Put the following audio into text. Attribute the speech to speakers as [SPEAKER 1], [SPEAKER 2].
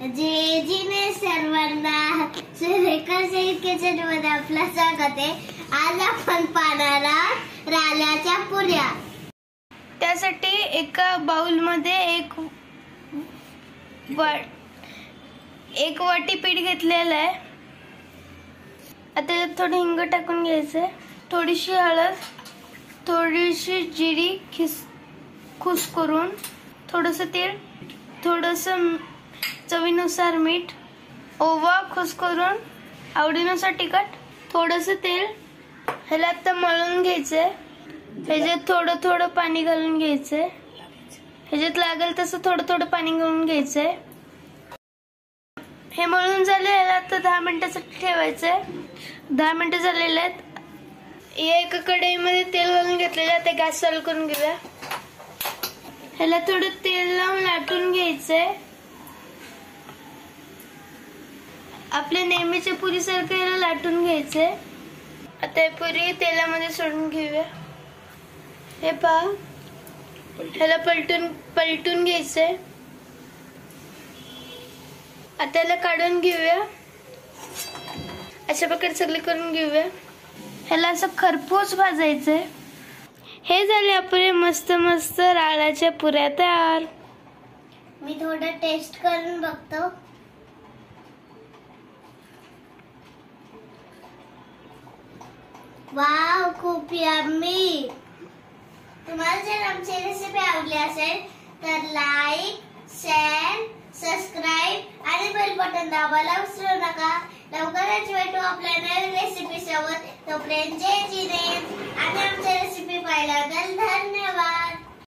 [SPEAKER 1] जय जीने सर्वांना सुरेखा किचन मध्ये आपलं स्वागत आहे। आज आपण पाहणार आहोत राल्याच्या पुऱ्या।
[SPEAKER 2] त्यासाठी एका बाउल मध्ये एक वाटी पीठ घेतलेलं आहे। आता त्यात थोडं हिंग टाकून घ्यायचं, थोडीशी हळद, थोडीशी जिरी खुसखुसून, थोडंसं तेल, थोडंसं चवीनुसार मीठ, ओवा खुसखुसून, आवडीनुसार तिखट, थोडंसं तेल। ह्याला आता मळून घ्यायचंय। ह्याच्यात थोडं थोडं पाणी घालून घ्यायचंय। ह्याच्यात लागेल तसं थोडं थोडं पाणी घालून घ्यायचंय। हे मळून झाले, ह्याला आता 10 मिनिटासाठी ठेवायचंय। 10 मिनिटं झालेले आहेत। या एका कढईमध्ये तेल घालून घेतलेलं आहे। गॅस चालू करून घेऊया। ह्याला थोडं तेल लावून लाटून घ्यायचंय। आपल्या नेहमीच्या पुरीसारखं याला लाटून घ्यायचंय। आता हे पुरी तेलामध्ये सोडून घेऊया। हे पहा, ह्याला पलटून घ्यायचंय। आता याला काढून घेऊया। अशा प्रकारे सगळे करून घेऊया। ह्याला असं खरपूस भाजायचंय। हे झाले आपले मस्त मस्त राळ्याच्या पुऱ्या तयार।
[SPEAKER 1] मी थोडं टेस्ट करून बघतो। वाव, खूप यम्मी। तुम्हाला जर आमची रेसिपी आवडली असेल तर लाईक, शेअर, सबस्क्राइब आणि बेल बटन दाबायला विसरू नका। लवकरच भेटू आपल्या नवीन रेसिपी सोबत। तोपर्यंत जय जिने आणि आमच्या रेसिपी पाहिल्याबद्दल धन्यवाद।